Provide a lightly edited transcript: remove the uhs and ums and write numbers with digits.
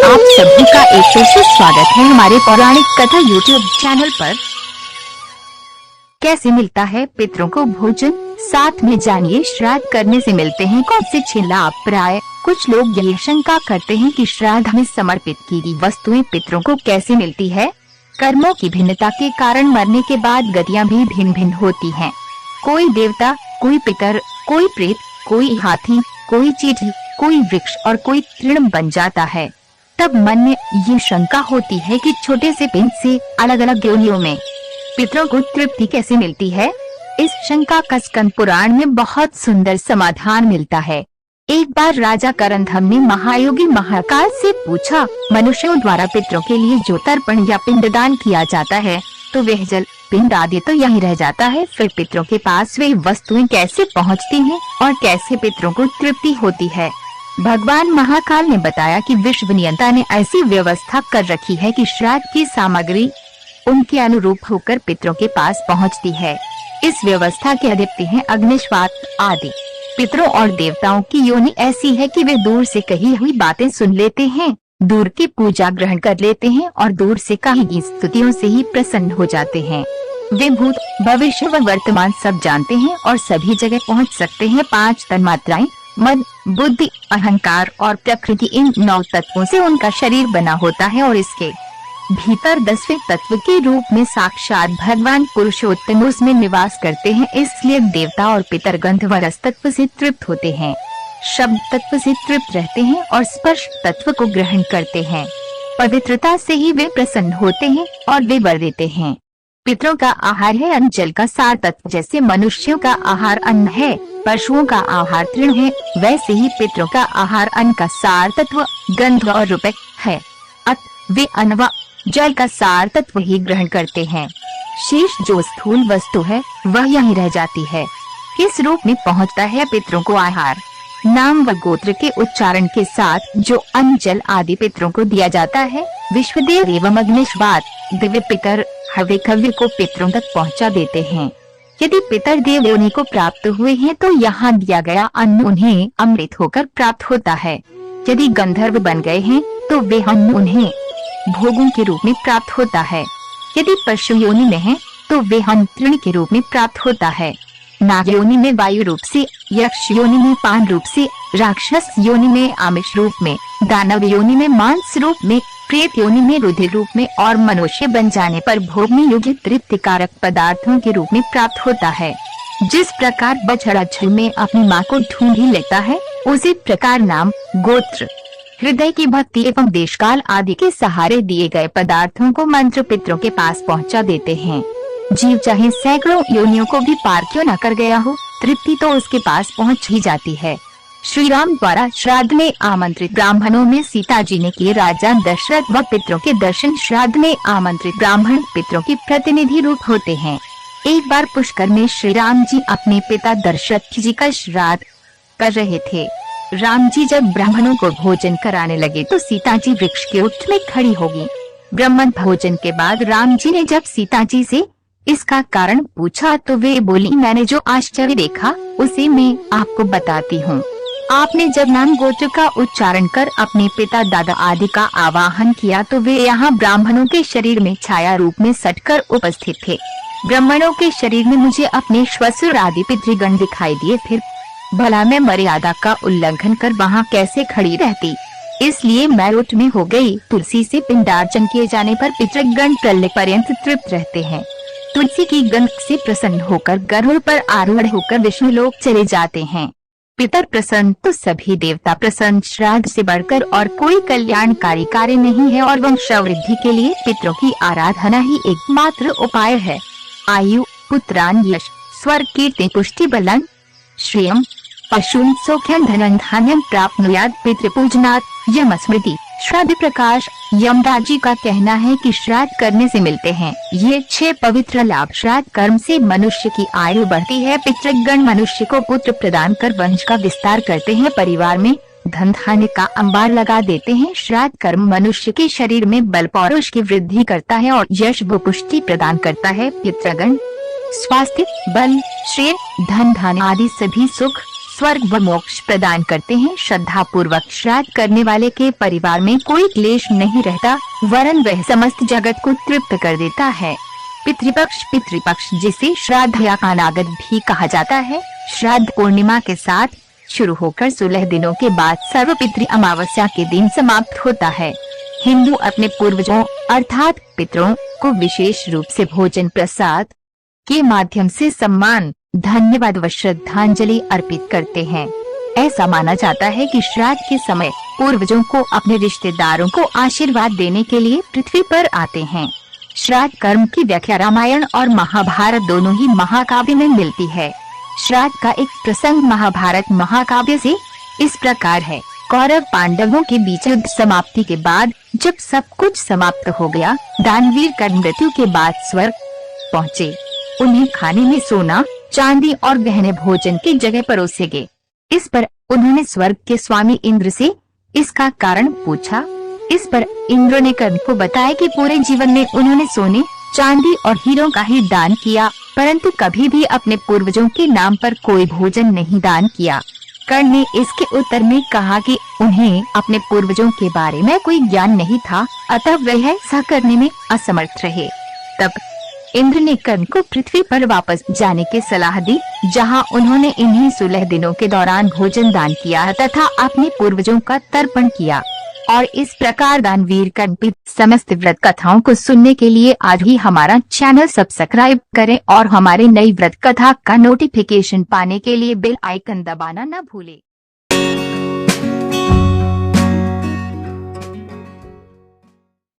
आप सभी का एक फिर से स्वागत है हमारे पौराणिक कथा यूट्यूब चैनल पर। कैसे मिलता है पितरों को भोजन, साथ में जानिए श्राद्ध करने से मिलते हैं कौन से 6 लाभ। प्राय कुछ लोग यह शंका करते हैं कि श्राद्ध में समर्पित की गई वस्तुएं पितरों को कैसे मिलती है। कर्मों की भिन्नता के कारण मरने के बाद गतियां भी भिन्न भिन्न होती हैं। कोई देवता, कोई पितर, कोई प्रेत, कोई हाथी, कोई चींटी, कोई वृक्ष और कोई तृण बन जाता है। तब मन में ये शंका होती है कि छोटे से पिंड से अलग अलग योनियों में पितरों को तृप्ति कैसे मिलती है। इस शंका का स्कंद पुराण में बहुत सुंदर समाधान मिलता है। एक बार राजा करंधम ने महायोगी महाकाल से पूछा, मनुष्यों द्वारा पितरों के लिए जो तर्पण या पिंडदान किया जाता है तो वह जल, पिंड आदि तो यहीं रह जाता है, फिर पितरों के पास वे वस्तुएं कैसे पहुंचती हैं और कैसे पितरों को तृप्ति होती है। भगवान महाकाल ने बताया कि विश्व नियंता ने ऐसी व्यवस्था कर रखी है कि श्राद्ध की सामग्री उनके अनुरूप होकर पितरों के पास पहुंचती है। इस व्यवस्था के अधिपति हैं अग्निश्वात आदि। पितरों और देवताओं की योनि ऐसी है कि वे दूर से कही हुई बातें सुन लेते हैं, दूर की पूजा ग्रहण कर लेते हैं और दूर से कही गई स्तुतियों से ही प्रसन्न हो जाते हैं। वे भूत, भविष्य व वर्तमान सब जानते हैं और सभी जगह पहुंच सकते हैं। 5 तन्मात्राएं मन, बुद्धि, अहंकार और प्रकृति, इन 9 तत्वों से उनका शरीर बना होता है और इसके भीतर 10वें तत्व के रूप में साक्षात भगवान पुरुषोत्तम उसमें निवास करते हैं। इसलिए देवता और पितर गंध व रस तत्व से तृप्त होते हैं, शब्द तत्व से तृप्त रहते हैं और स्पर्श तत्व को ग्रहण करते हैं। पवित्रता से ही वे प्रसन्न होते हैं और वे वर देते हैं। पितरों का आहार है अन्न, जल का सार तत्व। जैसे मनुष्यों का आहार अन्न है, पशुओं का आहार तृण है, वैसे ही पितरों का आहार अन्न का सार तत्व गंध और रूपक है। वे अन्न व जल का सार तत्व ही ग्रहण करते हैं। शेष जो स्थूल वस्तु है वह यहीं रह जाती है। किस रूप में पहुंचता है पितरों को आहार? नाम व गोत्र के उच्चारण के साथ जो अन्न जल आदि पितरों को दिया जाता है। विश्वदेव एवं अग्निश्वात दिव्य पितर हव्य खव्य को पितरों तक पहुंचा देते हैं। यदि पितर देव योनि को प्राप्त हुए हैं तो यहाँ दिया गया अन्न उन्हें अमृत होकर प्राप्त होता है। यदि गंधर्व बन गए हैं तो वे अन्न उन्हें भोगों के रूप में प्राप्त होता है। यदि पशु योनि में है तो वे अन्न तृण के रूप में प्राप्त होता है। नाग योनि में वायु रूप से, यक्ष योनि में पान रूप से, राक्षस योनि में आमिष रूप में, दानव योनि में मांस रूप में, प्रेत योनि में रुधिर रूप में और मनुष्य बन जाने पर भोगने योग्य तृप्तिकारक पदार्थों के रूप में प्राप्त होता है। जिस प्रकार बछड़ा झल में अपनी माँ को ढूंढ ही लेता है, उसी प्रकार नाम, गोत्र, हृदय की भक्ति एवं देशकाल आदि के सहारे दिए गए पदार्थों को मंत्र पितरों के पास पहुंचा देते हैं। जीव चाहे सैकड़ों योनियों को भी पार क्यों न कर गया हो, तृप्ति तो उसके पास पहुंच ही जाती है। श्री राम द्वारा श्राद्ध में आमंत्रित ब्राह्मणों में सीता जी ने किए राजा दशरथ व पितरों के दर्शन। श्राद्ध में आमंत्रित ब्राह्मण पितरों के प्रतिनिधि रूप होते हैं। एक बार पुष्कर में श्री राम जी अपने पिता दशरथ जी का श्राद्ध कर रहे थे। राम जी जब ब्राह्मणों को भोजन कराने लगे तो सीता जी वृक्ष के ऊंट में खड़ी होगी। ब्राह्मण भोजन के बाद राम जी ने जब सीता जी से इसका कारण पूछा तो वे बोली, मैंने जो आश्चर्य देखा उसे मैं आपको बताती हूँ। आपने जब नाम गोत्र का उच्चारण कर अपने पिता दादा आदि का आवाहन किया तो वे यहाँ ब्राह्मणों के शरीर में छाया रूप में सटकर उपस्थित थे। ब्राह्मणों के शरीर में मुझे अपने श्वशुर आदि पितृगण दिखाई दिए। फिर भला मैं मर्यादा का उल्लंघन कर वहाँ कैसे खड़ी रहती, इसलिए मैं उठ में हो गई। तुलसी से पिंडार्चन किए जाने पर पितृगण प्रलय पर्यंत तृप्त रहते हैं। तुलसी की गंध से प्रसन्न होकर गरुड़ पर आरूढ़ होकर विष्णु लोक चले जाते हैं। पितर प्रसन्न तो सभी देवता प्रसन्न। श्राद्ध से बढ़कर और कोई कल्याणकारी कार्य नहीं है और वंशवृद्धि के लिए पितरों की आराधना ही एकमात्र उपाय है। आयु, पुत्रान, यश, स्वर्ग, कीर्ति, पुष्टि, बलं, श्रियम, पशून, सौख्यम, धनं, धान्यम प्राप्नुयात् पितृपूजनात् यमस्मृति। श्राद्ध प्रकाश यमराज जी का कहना है कि श्राद्ध करने से मिलते हैं ये 6 पवित्र लाभ। श्राद्ध कर्म से मनुष्य की आयु बढ़ती है। पितृगण मनुष्य को पुत्र प्रदान कर वंश का विस्तार करते हैं। परिवार में धन धान्य का अंबार लगा देते हैं। श्राद्ध कर्म मनुष्य के शरीर में बल पौरुष की वृद्धि करता है और यश व पुष्टि प्रदान करता है। पितृगण स्वास्थ्य, बल, श्रेय, धन धान्य आदि सभी सुख स्वर्ग व मोक्ष प्रदान करते हैं। श्रद्धा पूर्वक श्राद्ध करने वाले के परिवार में कोई क्लेश नहीं रहता, वरन वह समस्त जगत को तृप्त कर देता है। पितृपक्ष जिसे श्राद्ध या कानागत भी कहा जाता है, श्राद्ध पूर्णिमा के साथ शुरू होकर 16 दिनों के बाद सर्वपितृ अमावस्या के दिन समाप्त होता है। हिंदू अपने पूर्वजों अर्थात पितरों को विशेष रूप से भोजन प्रसाद के माध्यम से सम्मान, धन्यवाद व श्रद्धांजलि अर्पित करते हैं। ऐसा माना जाता है कि श्राद्ध के समय पूर्वजों को अपने रिश्तेदारों को आशीर्वाद देने के लिए पृथ्वी पर आते हैं। श्राद्ध कर्म की व्याख्या रामायण और महाभारत दोनों ही महाकाव्य में मिलती है। श्राद्ध का एक प्रसंग महाभारत महाकाव्य से इस प्रकार है। कौरव पांडवों के बीच युद्ध समाप्ति के बाद जब सब कुछ समाप्त हो गया, दानवीर कर्ण मृत्यु के बाद स्वर्ग पहुँचे। उन्हें खाने में सोना, चांदी और गहने भोजन की जगह परोसे गए। इस पर उन्होंने स्वर्ग के स्वामी इंद्र से इसका कारण पूछा। इस पर इंद्र ने कर्ण को बताया कि पूरे जीवन में उन्होंने सोने, चांदी और हीरों का ही दान किया, परंतु कभी भी अपने पूर्वजों के नाम पर कोई भोजन नहीं दान किया। कर्ण ने इसके उत्तर में कहा कि उन्हें अपने पूर्वजों के बारे में कोई ज्ञान नहीं था, अतः वह ऐसा करने में असमर्थ रहे। तब इंद्र ने कर्ण को पृथ्वी पर वापस जाने की सलाह दी, जहां उन्होंने इन्हीं 16 दिनों के दौरान भोजन दान किया तथा अपने पूर्वजों का तर्पण किया। और इस प्रकार दानवीर कर्ण की समस्त व्रत कथाओं को सुनने के लिए आज ही हमारा चैनल सब्सक्राइब करें और हमारे नई व्रत कथा का नोटिफिकेशन पाने के लिए बेल आइकन दबाना न भूलें।